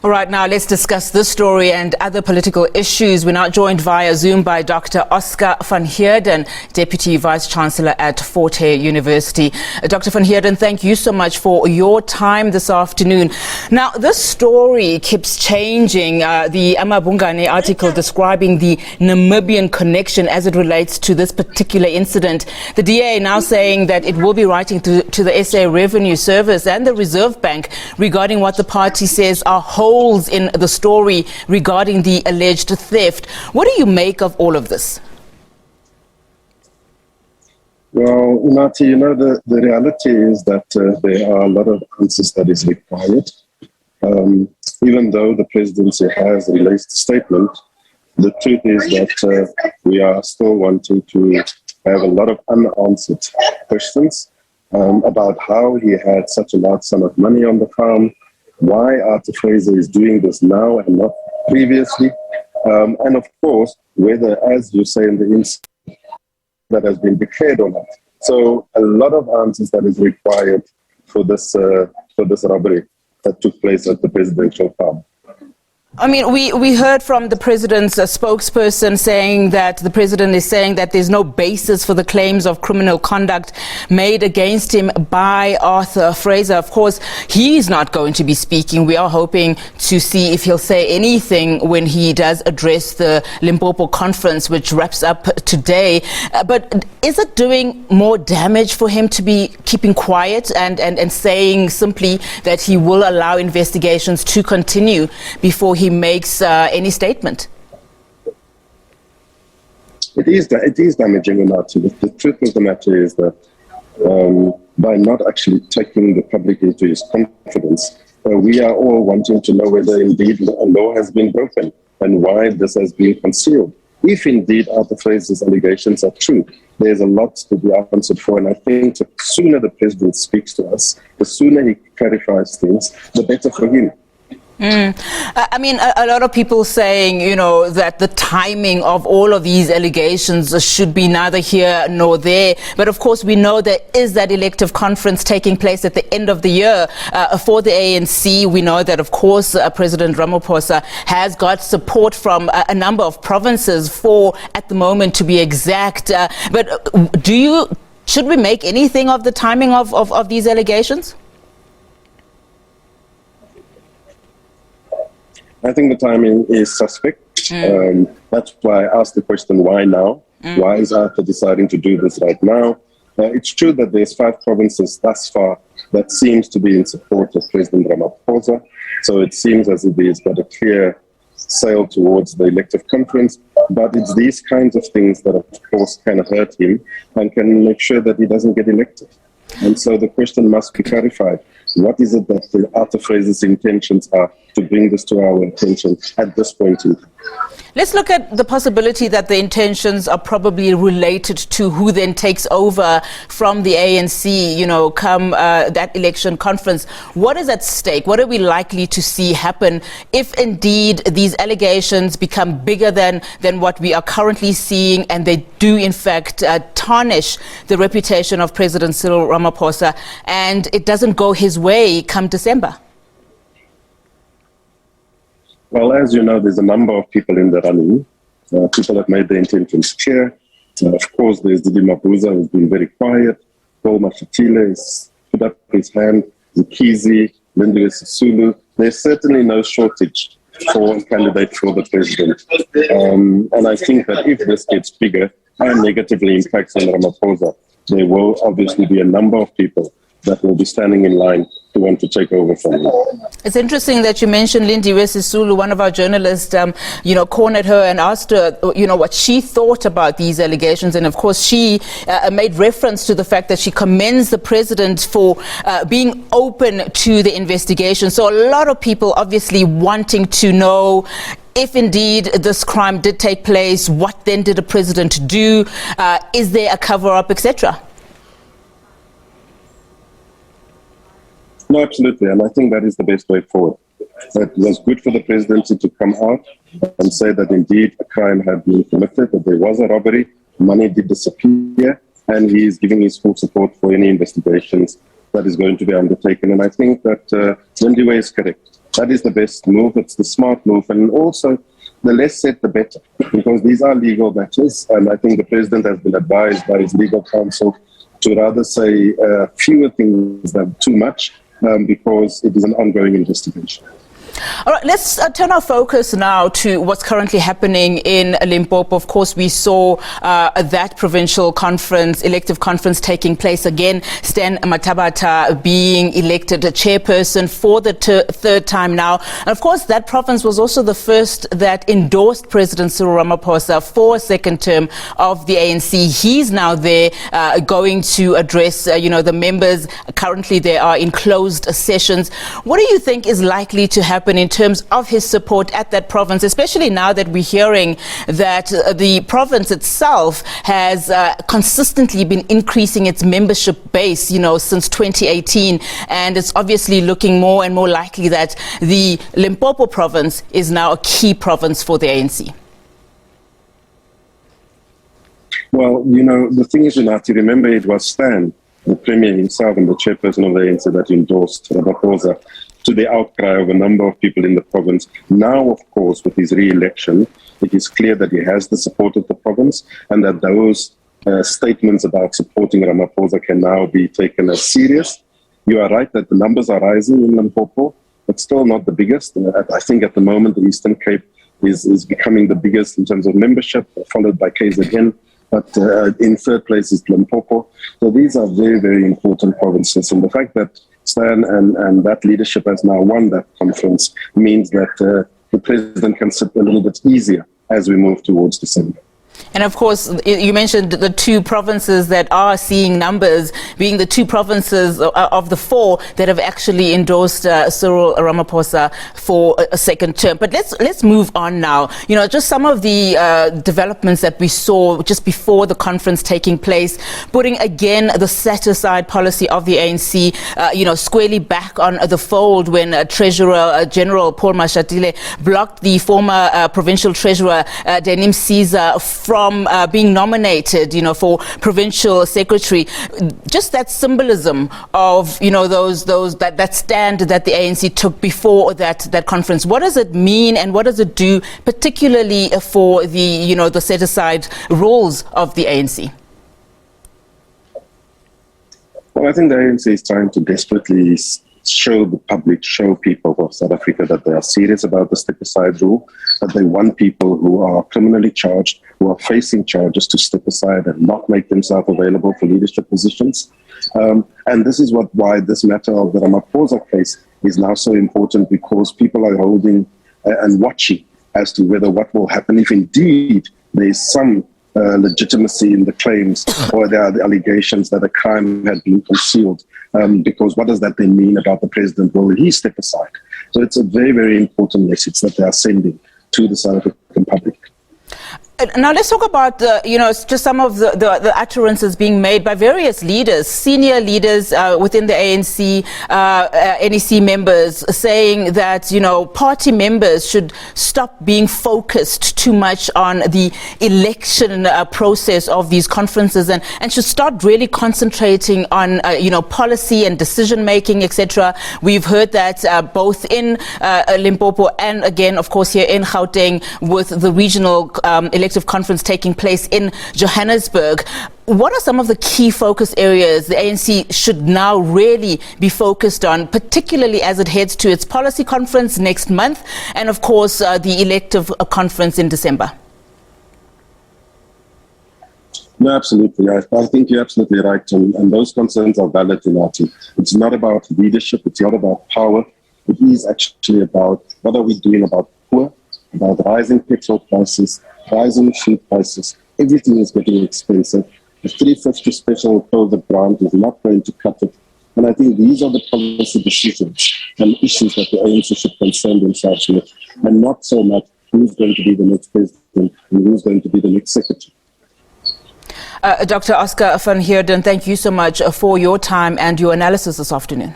All right, now let's discuss this story and other political issues. We're now joined via Zoom by Dr. Oscar van Heerden, Deputy Vice-Chancellor at Fort Hare University. Dr. van Heerden, thank you so much for your time this afternoon. Now, this story keeps changing. The Amabungane article describing the Namibian connection as it relates to this particular incident. The DA now saying that it will be writing to the SA Revenue Service and the Reserve Bank regarding what the party says are holes in the story regarding the alleged theft. What do you make of all of this? Well, Nati, the reality is that there are a lot of answers that is required. Even though the presidency has released a statement, the truth is that we are still wanting to have a lot of unanswered questions about how he had such a large sum of money on the farm, why Arthur Fraser is doing this now and not previously, and of course, whether, as you say in the incident, that has been declared or not. So a lot of answers that is required for this robbery that took place at the presidential farm. I mean, we heard from the president's spokesperson saying that the president is saying that there's no basis for the claims of criminal conduct made against him by Arthur Fraser. Of course, he's not going to be speaking. We are hoping to see if he'll say anything when he does address the Limpopo conference, which wraps up today. But is it doing more damage for him to be keeping quiet and saying simply that he will allow investigations to continue before he makes any statement? It is damaging enough. The truth of the matter is that by not actually taking the public into his confidence, we are all wanting to know whether indeed a law has been broken and why this has been concealed. If indeed Arthur Fraser's allegations are true, there's a lot to be answered for, and I think the sooner the president speaks to us, the sooner he clarifies things, the better for him. I mean, a lot of people saying, that the timing of all of these allegations should be neither here nor there. But of course, we know there is that elective conference taking place at the end of the year for the ANC. We know that, of course, President Ramaphosa has got support from a number of provinces, 4 at the moment to be exact. But should we make anything of the timing of these allegations? I think the timing is suspect. That's why I asked the question, why now? Why is Arthur deciding to do this right now? It's true that there's 5 provinces thus far that seems to be in support of President Ramaphosa. So it seems as if he's got a clear sail towards the elective conference. But it's these kinds of things that, of course, can hurt him and can make sure that he doesn't get elected. And so the question must be clarified. What is it that Arthur Fraser's intentions are to bring this to our attention at this point in time? Let's look at the possibility that the intentions are probably related to who then takes over from the ANC, come that election conference. What is at stake? What are we likely to see happen if indeed these allegations become bigger than what we are currently seeing, and they do in fact tarnish the reputation of President Cyril Ramaphosa, and it doesn't go his way come December? Well, as you know, there's a number of people in the running. People have made their intentions clear. Of course, there's Didi Mabuza, who's been very quiet. Paul Mashatile has put up his hand. Zikizi, Lindiwe Sisulu. There's certainly no shortage for a candidate for the president. And I think that if this gets bigger and negatively impacts on Ramaphosa, there will obviously be a number of people that will be standing in line to want to take over from him. It's interesting that you mentioned Lindiwe Sisulu. One of our journalists, cornered her and asked her, what she thought about these allegations. And of course, she made reference to the fact that she commends the president for being open to the investigation. So a lot of people obviously wanting to know if indeed this crime did take place, what then did the president do? Is there a cover-up, etc.? No, absolutely. And I think that is the best way forward. It was good for the presidency to come out and say that indeed a crime had been committed, that there was a robbery, money did disappear, and he is giving his full support for any investigations that is going to be undertaken. And I think that Lindiwe is correct. That is the best move. It's the smart move. And also, the less said, the better, because these are legal matters. And I think the president has been advised by his legal counsel to rather say fewer things than too much, because it is an ongoing investigation. All right, let's turn our focus now to what's currently happening in Limpopo. Of course, we saw that provincial conference, elective conference taking place again. Stan Mathabata being elected a chairperson for the third time now. And of course, that province was also the first that endorsed President Cyril Ramaphosa for a second term of the ANC. He's now there going to address, the members. Currently, they are in closed sessions. What do you think is likely to happen in terms of his support at that province, especially now that we're hearing that the province itself has consistently been increasing its membership base, since 2018, and it's obviously looking more and more likely that the Limpopo province is now a key province for the ANC? Well, the thing is, Renati, remember it was Stan, the Premier himself and the chairperson of the ANC, that endorsed Ramaphosa, to the outcry of a number of people in the province. Now, of course, with his re-election, it is clear that he has the support of the province, and that those statements about supporting Ramaphosa can now be taken as serious. You are right that the numbers are rising in Limpopo, but still not the biggest. I think at the moment the Eastern Cape is becoming the biggest in terms of membership, followed by KZN, but in third place is Limpopo. So these are very, very important provinces, and the fact that Stan and that leadership has now won that conference means that the president can sit a little bit easier as we move towards December. And of course, you mentioned the two provinces that are seeing numbers being the two provinces of the four that have actually endorsed Cyril Ramaphosa for a second term. But let's move on now. Just some of the developments that we saw just before the conference taking place, putting again the set-aside policy of the ANC, squarely back on the fold when Treasurer General Paul Mashatile blocked the former provincial treasurer Denim Caesar from being nominated, for provincial secretary. Just that symbolism of, that stand that the ANC took before that conference. What does it mean, and what does it do, particularly for the set-aside rules of the ANC? Well, I think the ANC is trying to desperately show the public, show people of South Africa that they are serious about the step-aside rule, that they want people who are criminally charged, who are facing charges, to step aside and not make themselves available for leadership positions. And this is why this matter of the Ramaphosa case is now so important, because people are holding and watching as to whether what will happen if indeed there is some legitimacy in the claims, or there are the allegations that a crime had been concealed. Because what does that then mean about the president? Will he step aside? So it's a very, very important message that they are sending to the South African public. Now let's talk about just some of the utterances being made by various leaders, senior leaders within the ANC, NEC members, saying that party members should stop being focused too much on the election process of these conferences, and should start really concentrating on policy and decision making, etc. We've heard that both in Limpopo and again, of course, here in Gauteng, with the regional elective conference taking place in Johannesburg. What are some of the key focus areas the ANC should now really be focused on, particularly as it heads to its policy conference next month, and of course the elective conference in December? No, absolutely. I think you're absolutely right, and those concerns are valid, Inati. It's not about leadership, it's not about power. It is actually about what are we doing about poor, about rising petrol prices, rising food prices. Everything is getting expensive. The 350 special COVID grant is not going to cut it. And I think these are the policy decisions and issues that the ANC should concern themselves with, and not so much who's going to be the next president and who's going to be the next secretary. Dr. Oscar van Heerden, thank you so much for your time and your analysis this afternoon.